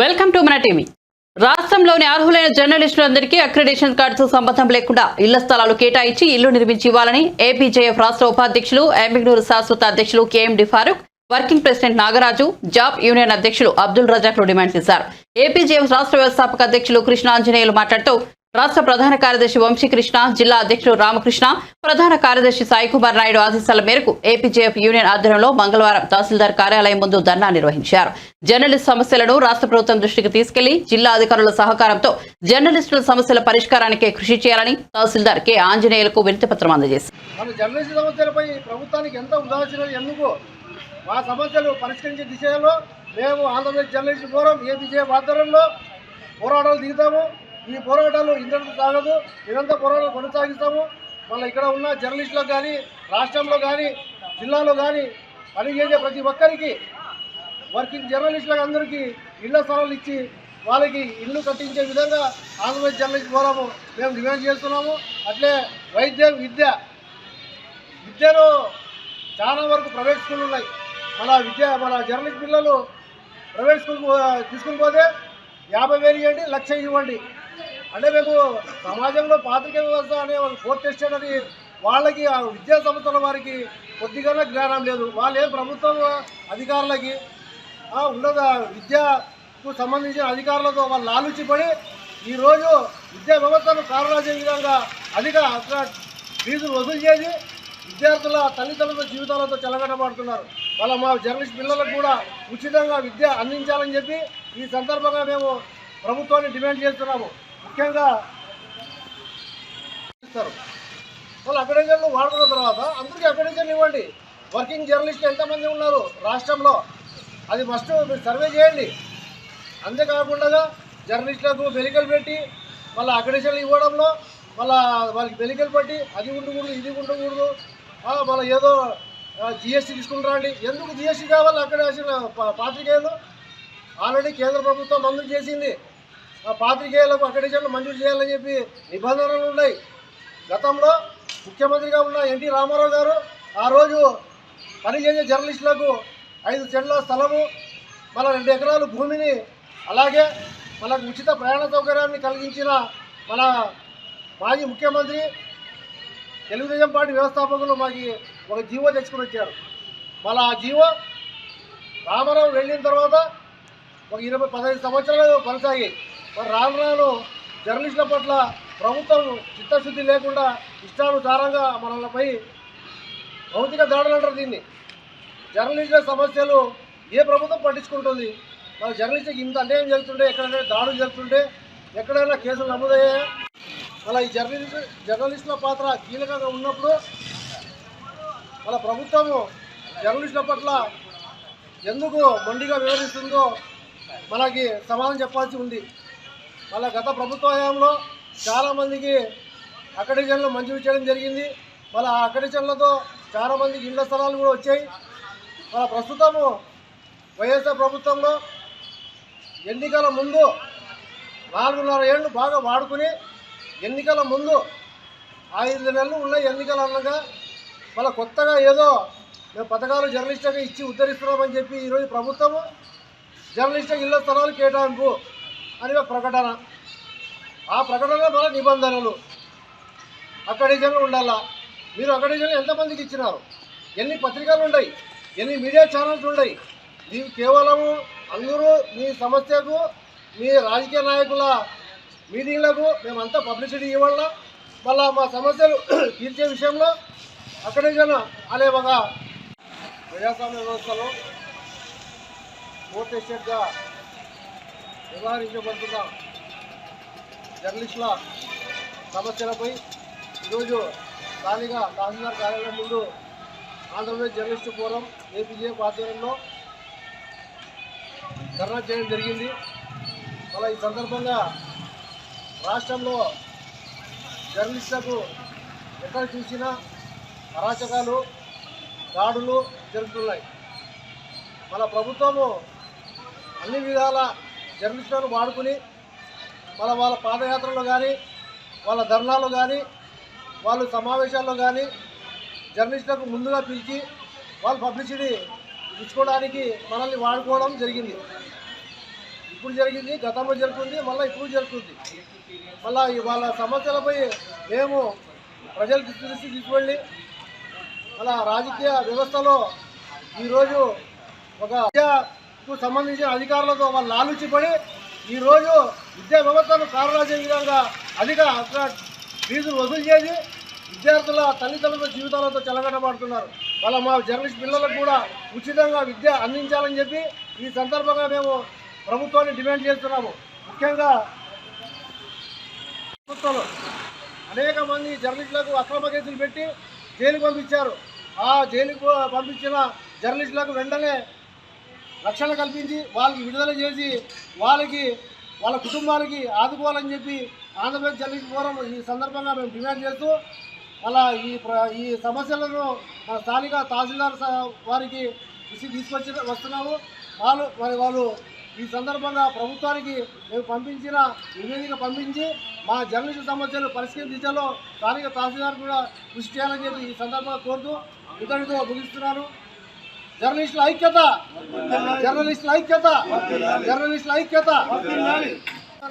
Welcome to మన TV. రాష్ట్రంలోని అర్హులైన జర్నలిస్టులందరికీ అక్రిడేషన్ కార్డుతో సంబంధం లేకుండా ఇళ్ల స్థలాలు కేటాయించి ఇల్లు నిర్మించి ఇవ్వాలని ఏపీజేఎఫ్ రాష్ట్ర ఉపాధ్యక్షులు ఎమ్మిగ్నూరు శాశ్వత అధ్యక్షులు KMD Farooq, working president Nagaraju, job union అధ్యక్షులు అబ్దుల్ రజాక్లు డిమాండ్ చేశారు. ఏపీజేఎఫ్ రాష్ట్ర వ్యవస్థాపక అధ్యక్షులు కృష్ణాంజనేయులు మాట్లాడుతూ రాష్ట్ర ప్రధాన కార్యదర్శి వంశీకృష్ణ, జిల్లా అధ్యక్షుడు రామకృష్ణ, ప్రధాన కార్యదర్శి సాయికుమార్ నాయుడు ఆదేశాల మేరకు ఏపీజేఎఫ్ యూనియన్ ఆధ్వర్యంలో మంగళవారం తహసీల్దార్ కార్యాలయం ముందు ధర్నా నిర్వహించారు. జర్నలిస్ట్ సమస్యలను రాష్ట్ర ప్రభుత్వం దృష్టికి తీసుకెళ్లి జిల్లా అధికారుల సహకారంతో జర్నలిస్టుల సమస్యల పరిష్కారానికి కృషి చేయాలని తహసీల్దార్ కె ఆంజనేయులకు వినతిపత్రం అందజేశారు. జర్నలిస్ట్ సమస్యలపై ప్రభుత్వానికి ఎంత ఉదాసీనత ఎందుకు? మా సమస్యలు పరిష్కరించే దిశలో మేము ఆంధ్రప్రదేశ్ జర్నలిస్ట్ ఫోరం ఏపీజేఎఫ్ ఆధ్వర్యంలో పోరాటాలు దిగుతాము. ఈ పోరాటాలు ఇంతటితో సాగదు, నిరంతర పోరాటాలు కొనసాగిస్తాము. మళ్ళీ ఇక్కడ ఉన్న జర్నలిస్టులకు కానీ, రాష్ట్రంలో కానీ, జిల్లాలో కానీ పనిచేసే ప్రతి ఒక్కరికి, వర్కింగ్ జర్నలిస్టులకు అందరికీ ఇళ్ల స్థలాలు ఇచ్చి వాళ్ళకి ఇల్లు కట్టించే విధంగా ఆంధ్రప్రదేశ్ జర్నలిస్ట్ ఫోరము మేము డిమాండ్ చేస్తున్నాము. అట్లే వైద్యం, విద్యలో చాలా వరకు ప్రైవేట్ స్కూళ్ళు ఉన్నాయి. మన జర్నలిస్ట్ పిల్లలు ప్రైవేట్ స్కూల్కి తీసుకుని పోతే 50,000 ఇవ్వండి, 1,00,000 ఇవ్వండి అంటే మేము సమాజంలో పాత్రికేయ వ్యవస్థ అనే కోర్టు టెస్టెడ్ అని వాళ్ళకి ఆ విద్యా సంస్థల వారికి కొద్దిగా జ్ఞానం లేదు. వాళ్ళే ప్రభుత్వం అధికారులకి ఉన్నత విద్యకు సంబంధించిన అధికారులతో వాళ్ళు ఆలోచింపడి ఈరోజు విద్యా వ్యవస్థను కారణాజే విధంగా అధిక ఫీజులు వసూలు చేసి విద్యార్థుల తల్లిదండ్రుల జీవితాలతో చెలగటపడుతున్నారు. వాళ్ళ మా జర్నలిస్ట్ పిల్లలకు కూడా ఉచితంగా విద్య అందించాలని చెప్పి ఈ సందర్భంగా మేము ప్రభుత్వాన్ని డిమాండ్ చేస్తున్నాము. ముఖ్యంగా వాళ్ళు అక్రిడేషన్లు వాడుకున్న తర్వాత అందరికీ అక్రిడేషన్లు ఇవ్వండి. వర్కింగ్ జర్నలిస్టులు ఎంతమంది ఉన్నారు రాష్ట్రంలో అది ఫస్ట్ మీరు సర్వే చేయండి. అంతేకాకుండా జర్నలిస్టులకు మెలికలు పెట్టి వాళ్ళ అక్రిడేషన్లు ఇవ్వడంలో వాళ్ళకి మెలికలు పెట్టి అది ఉండకూడదు, ఇది ఉండకూడదు, మళ్ళీ ఏదో జిఎస్టీ తీసుకుంటారా అండి. ఎందుకు జిఎస్టీ కావాలి? అక్రిడేషన్ పాత్రికేయులు ఆల్రెడీ కేంద్ర ప్రభుత్వం మంజూరు చేసింది. పాత్రికేయులకు అక్రిడేషన్లు మంజూరు చేయాలని చెప్పి నిబంధనలు ఉన్నాయి. గతంలో ముఖ్యమంత్రిగా ఉన్న ఎన్టీ రామారావు గారు ఆ రోజు పనిచేసే జర్నలిస్టులకు 5 సెంట్ల స్థలము, మళ్ళీ 2 ఎకరాలు భూమిని, అలాగే మనకు ఉచిత ప్రయాణ సౌకర్యాన్ని కలిగించిన మన మాజీ ముఖ్యమంత్రి తెలుగుదేశం పార్టీ వ్యవస్థాపకులు మాకు ఒక జీవో తెచ్చుకుని వచ్చారు. మళ్ళీ ఆ జీవో రామారావు వెళ్ళిన తర్వాత ఒక 15 సంవత్సరాలు కొనసాగాయి. మరి రాను జర్నలిస్టుల పట్ల ప్రభుత్వం చిత్తశుద్ధి లేకుండా ఇష్టానుసారంగా మనలపై భౌతిక దాడులు అంటారు దీన్ని. జర్నలిస్టుల సమస్యలు ఏ ప్రభుత్వం పట్టించుకుంటుంది? మన జర్నలిస్టుకి ఇంత అన్యాయం జరుగుతుంటే, ఎక్కడైనా దాడులు జరుగుతుంటే, ఎక్కడైనా కేసులు నమోదయ్యాయా? అలా ఈ జర్నలిస్టుల పాత్ర కీలకంగా ఉన్నప్పుడు మన ప్రభుత్వము జర్నలిస్టుల పట్ల ఎందుకు మొండిగా వివరిస్తుందో మనకి సమాధానం చెప్పాల్సి ఉంది. మళ్ళీ గత ప్రభుత్వ హయాంలో చాలామందికి అక్రిడేషన్లు మంజూరు చేయడం జరిగింది. మళ్ళీ ఆ అక్రిడేషన్లతో చాలామందికి ఇళ్ల స్థలాలు కూడా వచ్చాయి. మన ప్రస్తుతము వైఎస్ఆర్ ప్రభుత్వంలో ఎన్నికల ముందు 4.5 ఏళ్ళు బాగా వాడుకుని ఎన్నికల ముందు 5 నెలలు ఉన్నాయి ఎన్నికలు అనగా మళ్ళీ కొత్తగా ఏదో మేము పథకాలు జర్నలిస్టుగా ఇచ్చి ఉద్ధరిస్తున్నామని చెప్పి ఈరోజు ప్రభుత్వము జర్నలిస్టులకు ఇళ్ల స్థలాలు కేటాయింపు అని ఒక ప్రకటన. ఆ ప్రకటనలో మన నిబంధనలు అక్రిడేషన్లు ఉండాలా. మీరు అక్రిడేషన్లు ఎంతమందికి ఇచ్చినారు? ఎన్ని పత్రికలు ఉన్నాయి? ఎన్ని మీడియా ఛానల్స్ ఉన్నాయి? మీరు కేవలము అందరూ మీ సమస్యకు మీ రాజకీయ నాయకుల మీటింగ్లకు మేమంతా పబ్లిసిటీ ఇవ్వాలా. మళ్ళా మా సమస్యలు తీర్చే విషయంలో అక్రిడేషన్ అనే ఒక ప్రజాస్వామ్య వ్యవస్థలో కోర్టు ఎస్టేట్గా వ్యవహరించబడుతున్న జర్నలిస్టుల సమస్యలపై ఈరోజు స్థానిక తహసీల్దార్ కార్యాలయం ముందు ఆంధ్రప్రదేశ్ జర్నలిస్టు ఫోరం ఏపీజేఎఫ్ ఆధ్వర్యంలో ధర్నా చేయడం జరిగింది. మళ్ళీ ఈ సందర్భంగా రాష్ట్రంలో జర్నలిస్టులకు ఎక్కడ చూసినా అరాచకాలు, దాడులు జరుగుతున్నాయి. మన ప్రభుత్వము అన్ని విధాల జర్నలిస్టులను వాడుకుని వాళ్ళ పాదయాత్రలో కానీ, వాళ్ళ ధర్నాలు కానీ, వాళ్ళు సమావేశాల్లో కానీ జర్నలిస్టులకు ముందుగా పిలిచి వాళ్ళు పబ్లిసిటీ ఇచ్చుకోవడానికి మనల్ని వాడుకోవడం జరిగింది. ఇప్పుడు జరిగింది, గతంలో జరుగుతుంది, మళ్ళీ ఇప్పుడు జరుగుతుంది. మళ్ళీ వాళ్ళ సమస్యలపై మేము ప్రజలకు దృష్టి తీసుకెళ్ళి అలా రాజకీయ వ్యవస్థలో ఈరోజు ఒక విద్యకు సంబంధించిన అధికారులతో వాళ్ళు లాలుచిపడి ఈరోజు విద్యా వ్యవస్థను కారణాజే విధంగా అధిక ఫీజులు వసూలు చేసి విద్యార్థుల తల్లిదండ్రుల జీవితాలతో చెలగటపడుతున్నారు. వాళ్ళ మా జర్నలిస్ట్ పిల్లలకు కూడా ఉచితంగా విద్య అందించాలని చెప్పి ఈ సందర్భంగా మేము ప్రభుత్వాన్ని డిమాండ్ చేస్తున్నాము. ముఖ్యంగా ప్రభుత్వంలో అనేక మంది జర్నలిస్టులకు అక్రమ కేసులు పెట్టి జైలుకు పంపించారు. ఆ జైలుకు పంపించిన జర్నలిస్టులకు వెంటనే రక్షణ కల్పించి వాళ్ళకి విడుదల చేసి వాళ్ళ కుటుంబాలకి ఆదుకోవాలని చెప్పి ఆంధ్రప్రదేశ్ జర్నలిస్ట్ ఫోరం ఈ సందర్భంగా మేము డిమాండ్ చేస్తూ అలా ఈ సమస్యలను మన స్థానిక తహసీల్దార్ వారికి వస్తున్నాము. వాళ్ళు ఈ సందర్భంగా ప్రభుత్వానికి మేము పంపించిన నివేదిక పంపించి మా జర్నలిస్టు సమస్యలు పరిష్కరించడంలో స్థానిక తహసీల్దార్ కూడా కృషి చేయాలని చెప్పి ఈ సందర్భంగా కోరుతూ ఇతడితో ముగిస్తున్నాను. జర్నలిస్టుల ఐక్యత, జర్నలిస్టుల ఐక్యత, జర్నలిస్టుల ఐక్యత.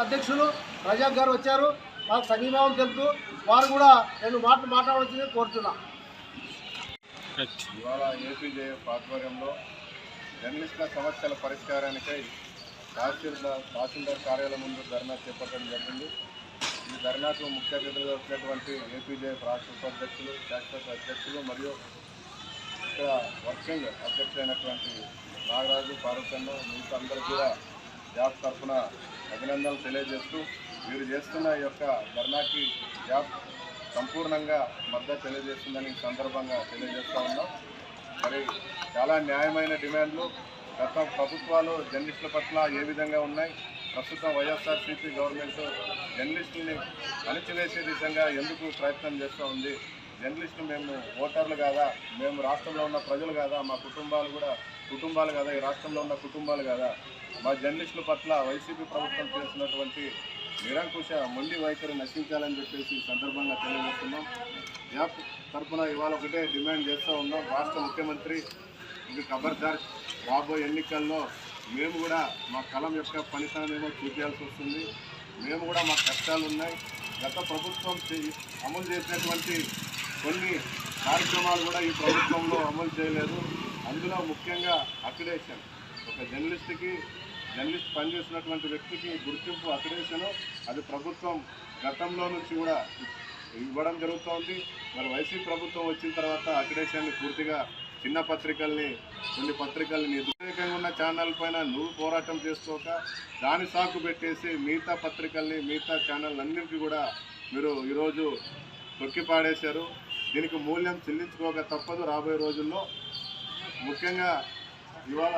అధ్యక్షులు రజాక్ గారు వచ్చారు, మాకు సంఘీభావం తెలుపుతూ వారు కూడా నేను మాట్లాడవలసింది కోరుతున్నా. ఇవాళ ఏపీజేఎఫ్ ఆధ్వర్యంలో జర్నలిస్టుల సమస్యల పరిష్కారానికై తహసీల్దార్ కార్యాలయం ముందు ధర్నా చేపట్టడం జరిగింది. ఈ ధర్నాకు ముఖ్య అతిథులుగా వచ్చినటువంటి ఏపీజేఎఫ్ రాష్ట్ర ఉపాధ్యక్షులు, శాశ్వత అధ్యక్షులు మరియు ఇక్కడ వర్కింగ్ అధ్యక్షులైనటువంటి నాగరాజు, పార్వతన్న, మిగతా అందరూ కూడా జాబ్ తరఫున అభినందనలు తెలియజేస్తూ వీరు చేస్తున్న ఈ యొక్క ధర్నాకి జాబ్ సంపూర్ణంగా మద్దతు తెలియజేస్తుందని ఈ సందర్భంగా తెలియజేస్తూ ఉన్నాం. మరి చాలా న్యాయమైన డిమాండ్లు గత ప్రభుత్వాలు జర్నలిస్టుల పట్ల ఏ విధంగా ఉన్నాయి, ప్రస్తుతం వైఎస్ఆర్సీపీ గవర్నమెంట్ జర్నలిస్టుల్ని అణిచివేసే దిశగా ఎందుకు ప్రయత్నం చేస్తూ ఉంది. జర్నలిస్టులు మేము ఓటర్లు కాదా, మేము రాష్ట్రంలో ఉన్న ప్రజలు కాదా, మా కుటుంబాలు కాదా, ఈ రాష్ట్రంలో ఉన్న కుటుంబాలు కాదా, మా జర్నలిస్టుల పట్ల వైసీపీ ప్రభుత్వం చేస్తున్నటువంటి నిరంకుశ మొండి వైఖరి నశించాలని చెప్పేసి ఈ సందర్భంగా తెలియజేస్తున్నాం. జాబ్ తరఫున ఇవాళ ఒకటే డిమాండ్ చేస్తూ ఉన్నాం. రాష్ట్ర ముఖ్యమంత్రి ఇది ఖబర్దార్, రాబోయే ఎన్నికల్లో మేము కూడా మా కలం యొక్క పనితనమేమో చూపించాల్సి వస్తుంది. మేము కూడా మా కష్టాలు ఉన్నాయి. గత ప్రభుత్వం అమలు చేసినటువంటి కొన్ని కార్యక్రమాలు కూడా ఈ ప్రభుత్వంలో అమలు చేయలేదు. అందులో ముఖ్యంగా అక్రిడేషన్, ఒక జర్నలిస్ట్ పనిచేసినటువంటి వ్యక్తికి గుర్తింపు అక్రిడేషను అది ప్రభుత్వం గతంలో నుంచి కూడా ఇవ్వడం జరుగుతోంది. మరి వైసీపీ ప్రభుత్వం వచ్చిన తర్వాత అక్రిడేషన్ని పూర్తిగా చిన్న పత్రికల్ని, కొన్ని పత్రికల్ని వ్యతిరేకంగా ఉన్న ఛానల్ పైన నువ్వు పోరాటం చేసుకోక దాని సాకు పెట్టేసి మిగతా పత్రికల్ని, మిగతా ఛానల్ అన్నింటినీ కూడా మీరు ఈరోజు తొక్కిపాడేశారు. దీనికి మూల్యం చెల్లించుకోక తప్పదు రాబోయే రోజుల్లో. ముఖ్యంగా ఇవాళ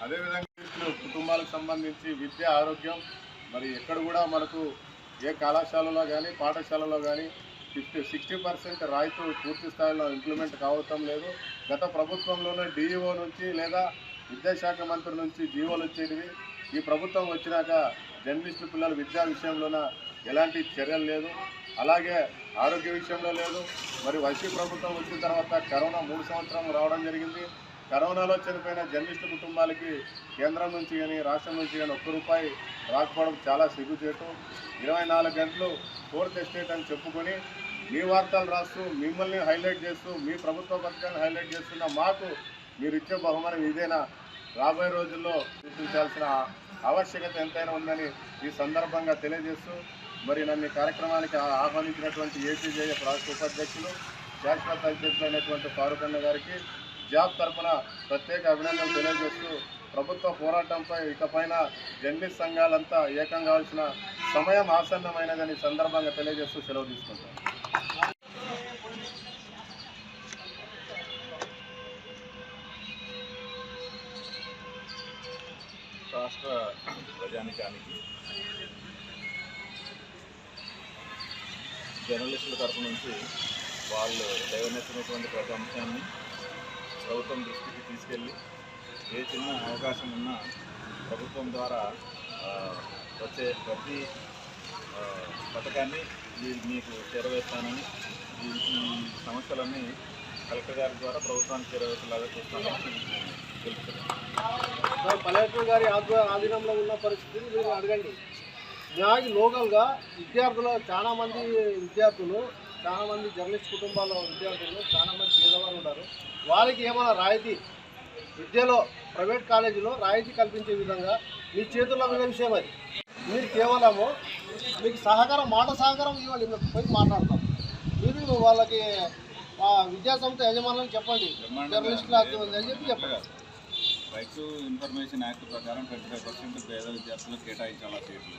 అదేవిధంగా కుటుంబాలకు సంబంధించి విద్య, ఆరోగ్యం మరి ఎక్కడ కూడా మనకు ఏ కళాశాలలో కానీ పాఠశాలలో కానీ 60% రాయితీ పూర్తి స్థాయిలో ఇంప్లిమెంట్ కావటం లేదు. గత ప్రభుత్వంలోనే డిఈఓ నుంచి లేదా విద్యాశాఖ మంత్రి నుంచి జీవోలు వచ్చేటివి. ఈ ప్రభుత్వం వచ్చినాక జర్నలిస్టు పిల్లల విద్యా విషయంలోన ఎలాంటి చర్యలు లేదు, అలాగే ఆరోగ్య విషయంలో లేదు. మరి వైసీపీ ప్రభుత్వం వచ్చిన తర్వాత కరోనా 3 సంవత్సరం రావడం జరిగింది. కరోనాలో చనిపోయిన జర్నలిస్టు కుటుంబాలకి కేంద్రం నుంచి కానీ రాష్ట్రం నుంచి కానీ ₹1 రాకపోవడం చాలా సిగ్గుచేటు. 24 గంటలు 4th ఎస్టేట్ అని చెప్పుకొని మీ వార్తలు రాస్తూ, మిమ్మల్ని హైలైట్ చేస్తూ, మీ ప్రభుత్వ పథకాన్ని హైలైట్ చేస్తున్న మాకు మీరు ఇచ్చే బహుమానం ఇదేనా? రాబోయే రోజుల్లో చూపించాల్సిన ఆవశ్యకత ఎంతైనా ఉందని ఈ సందర్భంగా తెలియజేస్తూ మరి నన్ను కార్యక్రమానికి ఆహ్వానించినటువంటి ఏపీజేఎఫ్ రాష్ట్ర ఉపాధ్యక్షులు, శాశ్వత అధ్యక్షులైనటువంటి ఫారూక్ గారికి జాబ్ తరఫున ప్రత్యేక అభినందనలు తెలియజేస్తూ ప్రభుత్వ పోరాటంపై ఇకపైన జర్నలిస్ట్ సంఘాలంతా ఏకం కావాల్సిన సమయం ఆసన్నమైనదని సందర్భంగా తెలియజేస్తూ సెలవు తీసుకుంటాం. రాష్ట్ర ప్రజానికానికి జర్నలిస్టుల తరఫు నుంచి వాళ్ళు లేవనెత్తినటువంటి ప్రతి అంశాన్ని ప్రభుత్వం దృష్టికి తీసుకెళ్ళి ఏ చిన్న అవకాశం ఉన్నా ప్రభుత్వం ద్వారా వచ్చే ప్రతి పథకాన్ని మీకు చేరవేస్తానని, ఈ సమస్యలన్నీ కలెక్టర్ గారి ద్వారా ప్రభుత్వానికి చేరవేసేలాగా చూస్తానని తెలుపుతున్నాను. మరి కలెక్టర్ గారి ఆధీనంలో ఉన్న పరిస్థితిని మీరు అడగండి. నాకు లోకల్గా చాలామంది జర్నలిస్ట్ కుటుంబాల విద్యార్థులు చాలామంది పేదవారు ఉన్నారు. వారికి ఏమైనా రాయితీ విద్యలో ప్రైవేట్ కాలేజీలో రాయితీ కల్పించే విధంగా మీ చేతుల్లో ఉన్న విషయం అది. మీరు కేవలము మీకు మాట సహకారం ఇవ్వాలి. మేము పోయి మాట్లాడతాం. మీరు వాళ్ళకి విద్యాసంస్థ యజమానులను చెప్పండి, జర్నలిస్టులు అని చెప్పండి. రైట్ టు ఇన్ఫర్మేషన్ యాక్ట్ ప్రకారం 25% పేద విద్యార్థులకు కేటాయించాలా సీట్లు.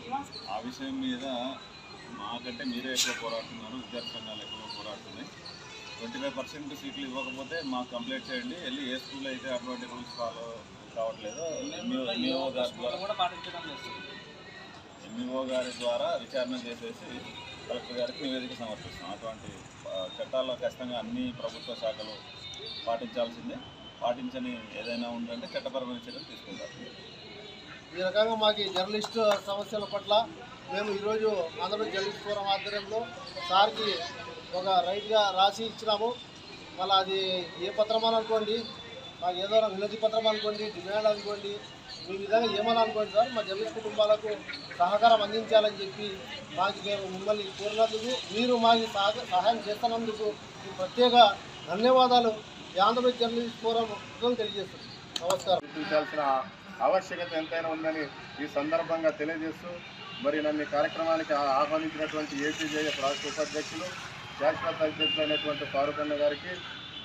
ఆ విషయం మీద మాకంటే మీరే ఎక్కువ పోరాడుతున్నారు, విద్యార్థి సంఘాలు ఎక్కువ పోరాడుతున్నాయి. 25% సీట్లు ఇవ్వకపోతే మాకు కంప్లైంట్ చేయండి. వెళ్ళి ఏ స్కూల్లో అయితే అటువంటి రూల్స్ ఫాలో కావట్లేదో ఎంఈఓ గారి ద్వారా విచారణ చేసేసి కలెక్టర్ గారికి నివేదిక సమర్పిస్తాం. అటువంటి చట్టాల్లో ఖచ్చితంగా అన్ని ప్రభుత్వ శాఖలు పాటించాల్సిందే. పాటించని ఏదైనా ఉందంటే చట్టపరమైన చర్యలు తీసుకుంటారు. ఈ రకంగా మాకు జర్నలిస్టు సమస్యల పట్ల మేము ఈరోజు ఆంధ్రప్రదేశ్ జర్నలిస్ట్ ఫోరం ఆధ్వర్యంలో సార్కి ఒక రైట్గా రాసి ఇచ్చినాము. మళ్ళీ అది ఏ పత్రం అని అనుకోండి, మాకు ఏదో వినతి పత్రం అనుకోండి, డిమాండ్ అనుకోండి, మీ విధంగా ఏమని అనుకోండి సార్, మా జర్నలిస్ట్ కుటుంబాలకు సహకారం అందించాలని చెప్పి మేము మిమ్మల్ని కోరినందుకు, మీరు మాకు సహాయం చేస్తున్నందుకు ప్రత్యేక ధన్యవాదాలు ఆంధ్రప్రదేశ్ జర్నలిస్ట్ ఫోరం తెలియజేస్తుంది. నమస్కారం. గుర్తించాల్సిన ఆవశ్యకత ఎంతైనా ఉందని ఈ సందర్భంగా తెలియజేస్తూ, మరి నన్ను కార్యక్రమానికి ఆహ్వానించినటువంటి ఏపీజేఎఫ్ రాష్ట్ర ఉపాధ్యక్షులు శాశ్వత అధ్యక్షులైనటువంటి ఫారూక్ అన్న గారికి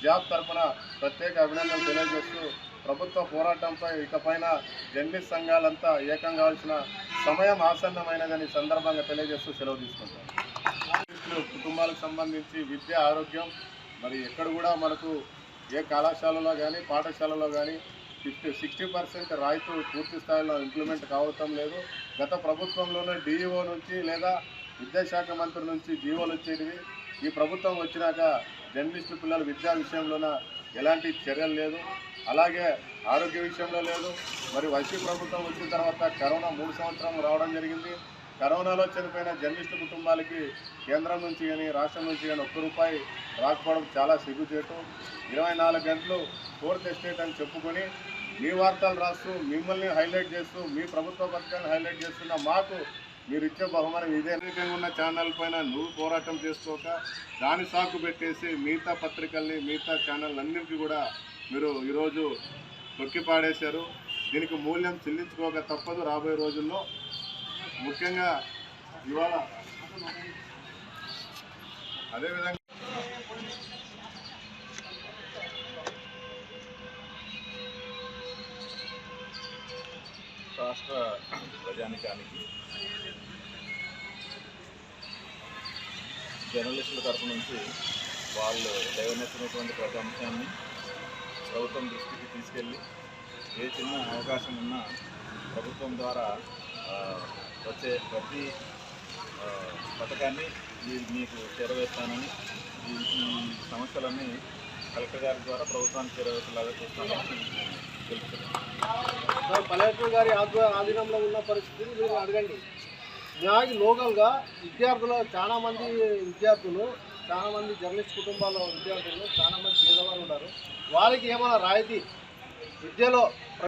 జాబ్ తరఫున ప్రత్యేక అభినందనలు తెలియజేస్తూ, ప్రభుత్వ పోరాటంపై ఇకపైన జర్నలిస్ట్ సంఘాలంతా ఏకం కావాల్సిన సమయం ఆసన్నమైనదని సందర్భంగా తెలియజేస్తూ సెలవు తీసుకుంటాం. కుటుంబాలకు సంబంధించి విద్య, ఆరోగ్యం మరి ఎక్కడ కూడా మనకు ఏ కళాశాలలో కానీ పాఠశాలలో కానీ 60% రాయితీ పూర్తి స్థాయిలో ఇంప్లిమెంట్ కావటం లేదు. గత ప్రభుత్వంలోనే డిఈఓ నుంచి లేదా విద్యాశాఖ మంత్రి నుంచి జీవోలు వచ్చేటివి. ఈ ప్రభుత్వం వచ్చినాక జర్నలిస్టు పిల్లల విద్యా విషయంలోన ఎలాంటి చర్యలు లేదు, అలాగే ఆరోగ్య విషయంలో లేదు. మరి వైసీపీ ప్రభుత్వం వచ్చిన తర్వాత కరోనా 3 సంవత్సరం రావడం జరిగింది. కరోనాలో చనిపోయిన జర్నలిస్టు కుటుంబాలకి కేంద్రం నుంచి కానీ రాష్ట్రం నుంచి కానీ ₹1 రాకపోవడం చాలా సిగ్గుచేటు. 24 గంటలు 4th ఎస్టేట్ అని చెప్పుకొని మీ వార్తలు రాస్తూ మిమ్మల్ని హైలైట్ చేస్తూ మీ ప్రభుత్వ పథకాన్ని హైలైట్ చేస్తున్న మాకు మీరు ఇచ్చే బహుమానం ఇదే. ఉన్న ఛానల్ పైన నువ్వు పోరాటం చేసుకోక దాని సాకు పెట్టేసి మిగతా పత్రికల్ని, మిగతా ఛానల్ అన్నింటినీ కూడా మీరు ఈరోజు తొక్కిపాడేశారు. దీనికి మూల్యం చెల్లించుకోక తప్పదు రాబోయే రోజుల్లో. ముఖ్యంగా ఇవాళ అదేవిధంగా రాష్ట్ర ప్రజానికానికి జర్నలిస్టుల తరపు నుంచి వాళ్ళు లేవనెత్తినటువంటి ప్రతి అంశాన్ని ప్రభుత్వం దృష్టికి తీసుకెళ్ళి ఏ చిన్న అవకాశం ఉన్నా ప్రభుత్వం ద్వారా వచ్చే ప్రతి పథకాన్ని మీకు చేరవేస్తానని, ఈ సమస్యలన్నీ కలెక్టర్ గారి ద్వారా ప్రభుత్వానికి చేరవేసేలాగా చూస్తానని తెలుపుతున్నాను. కలెక్టర్ గారి ఆధీనంలో ఉన్న పరిస్థితిని మీరు అడగండి. నాకు లోకల్గా చాలామంది జర్నలిస్ట్ కుటుంబాల విద్యార్థులు చాలామంది పేదవారు ఉన్నారు. వారికి ఏమైనా రాయితీ విద్యలో